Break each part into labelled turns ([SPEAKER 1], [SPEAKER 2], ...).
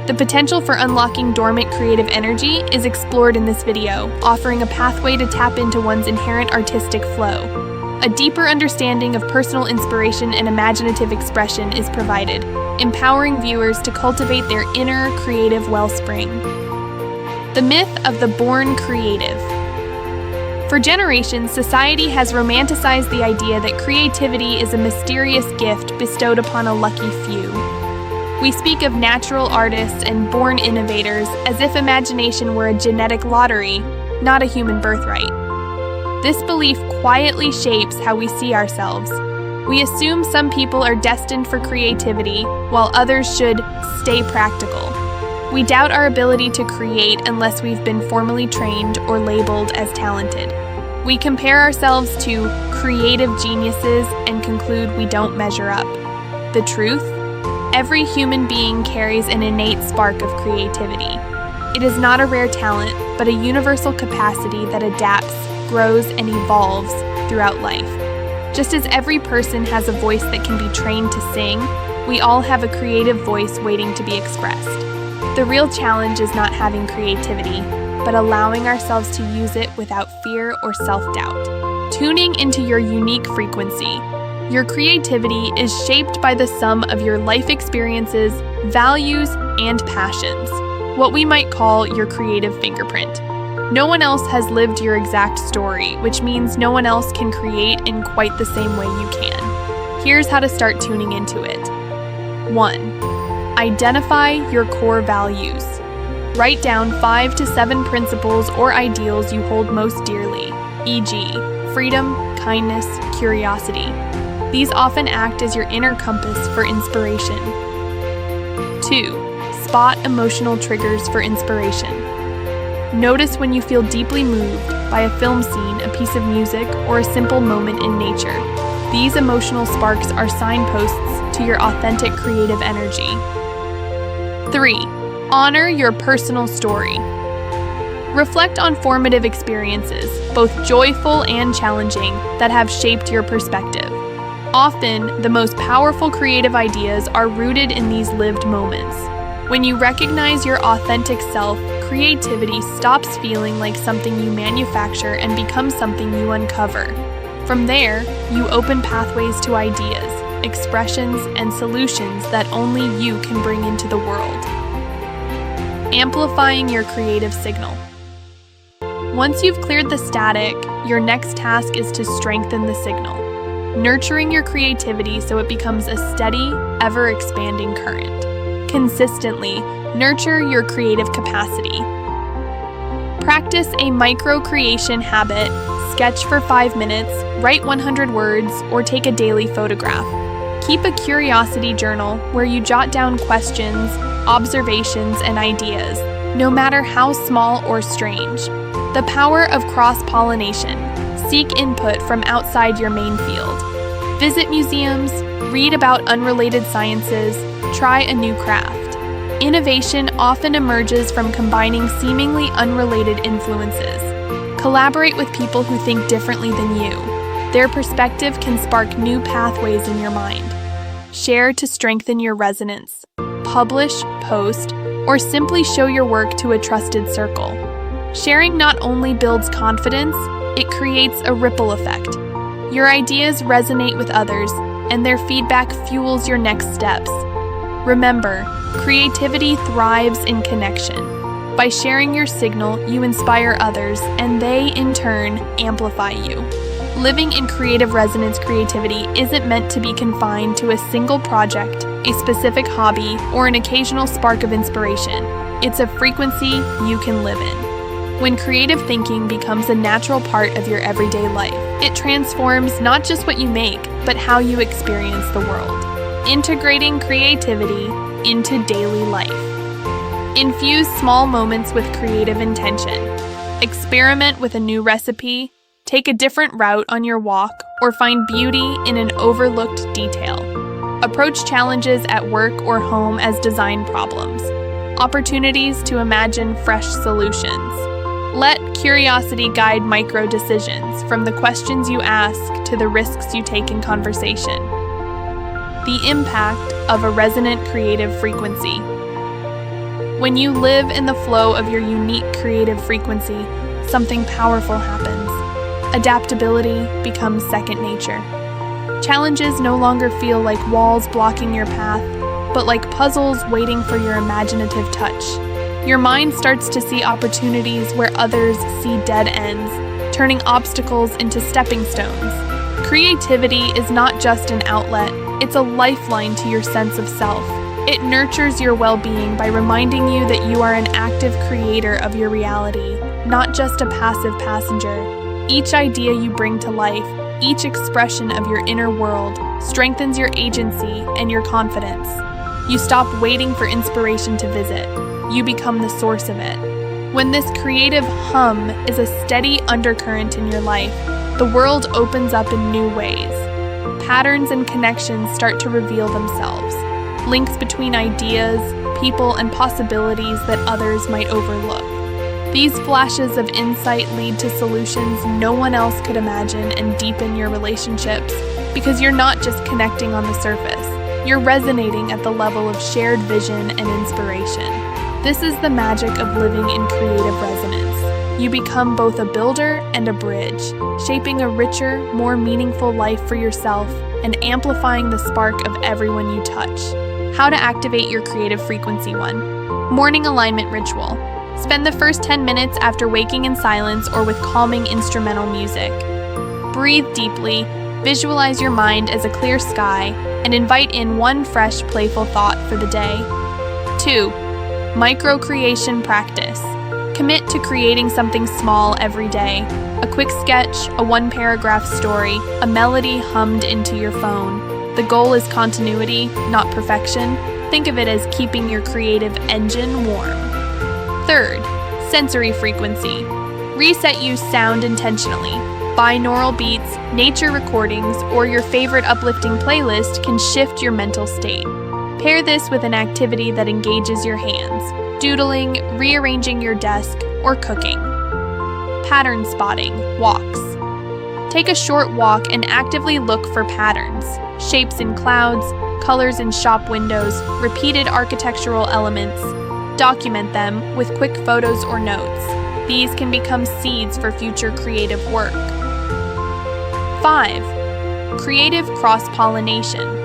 [SPEAKER 1] The potential for unlocking dormant creative energy is explored in this video, offering a pathway to tap into one's inherent artistic flow. A deeper understanding of personal inspiration and imaginative expression is provided, empowering viewers to cultivate their inner creative wellspring. The myth of the born creative. For generations, society has romanticized the idea that creativity is a mysterious gift bestowed upon a lucky few. We speak of natural artists and born innovators as if imagination were a genetic lottery, not a human birthright. This belief quietly shapes how we see ourselves. We assume some people are destined for creativity, while others should stay practical. We doubt our ability to create unless we've been formally trained or labeled as talented. We compare ourselves to creative geniuses and conclude we don't measure up. The truth? Every human being carries an innate spark of creativity. It is not a rare talent, but a universal capacity that adapts, grows, and evolves throughout life. Just as every person has a voice that can be trained to sing, we all have a creative voice waiting to be expressed. The real challenge is not having creativity, but allowing ourselves to use it without fear or self-doubt. Tuning into your unique frequency. Your creativity is shaped by the sum of your life experiences, values, and passions, what we might call your creative fingerprint. No one else has lived your exact story, which means no one else can create in quite the same way you can. Here's how to start tuning into it. 1. Identify your core values. Write down 5 to 7 principles or ideals you hold most dearly, e.g., freedom, kindness, curiosity. These often act as your inner compass for inspiration. 2. Spot emotional triggers for inspiration. Notice when you feel deeply moved by a film scene, a piece of music, or a simple moment in nature. These emotional sparks are signposts to your authentic creative energy. 3. Honor your personal story. Reflect on formative experiences, both joyful and challenging, that have shaped your perspective. Often, the most powerful creative ideas are rooted in these lived moments. When you recognize your authentic self, creativity stops feeling like something you manufacture and becomes something you uncover. From there, you open pathways to ideas, expressions, and solutions that only you can bring into the world. Amplifying your creative signal. Once you've cleared the static, your next task is to strengthen the signal, nurturing your creativity so it becomes a steady, ever-expanding current. Consistently, nurture your creative capacity. Practice a micro-creation habit, sketch for 5 minutes, write 100 words, or take a daily photograph. Keep a curiosity journal where you jot down questions, observations, and ideas, no matter how small or strange. The power of cross-pollination. Seek input from outside your main field. Visit museums, read about unrelated sciences, try a new craft. Innovation often emerges from combining seemingly unrelated influences. Collaborate with people who think differently than you. Their perspective can spark new pathways in your mind. Share to strengthen your resonance. Publish, post, or simply show your work to a trusted circle. Sharing not only builds confidence, it creates a ripple effect. Your ideas resonate with others, and their feedback fuels your next steps. Remember, creativity thrives in connection. By sharing your signal, you inspire others, and they, in turn, amplify you. Living in creative resonance creativity isn't meant to be confined to a single project, a specific hobby, or an occasional spark of inspiration. It's a frequency you can live in. When creative thinking becomes a natural part of your everyday life, it transforms not just what you make, but how you experience the world. Integrating creativity into daily life. Infuse small moments with creative intention. Experiment with a new recipe, take a different route on your walk, or find beauty in an overlooked detail. Approach challenges at work or home as design problems, opportunities to imagine fresh solutions. Let curiosity guide micro decisions, from the questions you ask to the risks you take in conversation. The impact of a resonant creative frequency. When you live in the flow of your unique creative frequency, something powerful happens. Adaptability becomes second nature. Challenges no longer feel like walls blocking your path, but like puzzles waiting for your imaginative touch. Your mind starts to see opportunities where others see dead ends, turning obstacles into stepping stones. Creativity is not just an outlet, it's a lifeline to your sense of self. It nurtures your well-being by reminding you that you are an active creator of your reality, not just a passive passenger. Each idea you bring to life, each expression of your inner world, strengthens your agency and your confidence. You stop waiting for inspiration to visit. You become the source of it. When this creative hum is a steady undercurrent in your life, the world opens up in new ways. Patterns and connections start to reveal themselves. Links between ideas, people, and possibilities that others might overlook. These flashes of insight lead to solutions no one else could imagine and deepen your relationships, because you're not just connecting on the surface, you're resonating at the level of shared vision and inspiration. This is the magic of living in creative resonance. You become both a builder and a bridge, shaping a richer, more meaningful life for yourself and amplifying the spark of everyone you touch. How to activate your creative frequency. 1. Morning alignment ritual. Spend the first 10 minutes after waking in silence or with calming instrumental music. Breathe deeply, visualize your mind as a clear sky, and invite in one fresh, playful thought for the day. 2. Micro-creation practice. Commit to creating something small every day. A quick sketch, a one-paragraph story, a melody hummed into your phone. The goal is continuity, not perfection. Think of it as keeping your creative engine warm. 3. Sensory frequency. Reset use sound intentionally. Binaural beats, nature recordings, or your favorite uplifting playlist can shift your mental state. Pair this with an activity that engages your hands, doodling, rearranging your desk, or cooking. Pattern spotting, walks. Take a short walk and actively look for patterns, shapes in clouds, colors in shop windows, repeated architectural elements. Document them with quick photos or notes. These can become seeds for future creative work. 5. Creative cross-pollination.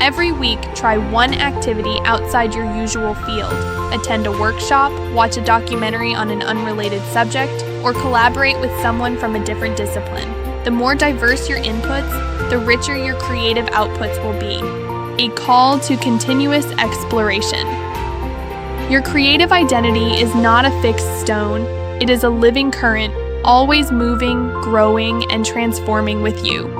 [SPEAKER 1] Every week, try one activity outside your usual field. Attend a workshop, watch a documentary on an unrelated subject, or collaborate with someone from a different discipline. The more diverse your inputs, the richer your creative outputs will be. A call to continuous exploration. Your creative identity is not a fixed stone. It is a living current, always moving, growing, and transforming with you.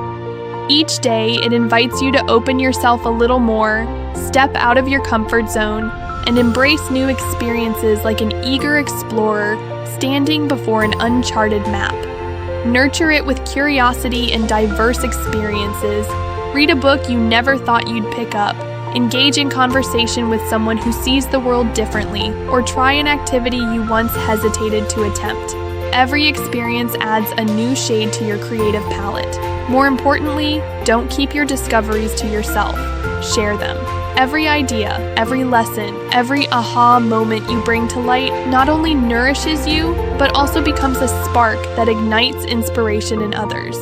[SPEAKER 1] Each day, it invites you to open yourself a little more, step out of your comfort zone, and embrace new experiences like an eager explorer standing before an uncharted map. Nurture it with curiosity and diverse experiences. Read a book you never thought you'd pick up. Engage in conversation with someone who sees the world differently, or try an activity you once hesitated to attempt. Every experience adds a new shade to your creative palette. More importantly, don't keep your discoveries to yourself. Share them. Every idea, every lesson, every aha moment you bring to light not only nourishes you, but also becomes a spark that ignites inspiration in others.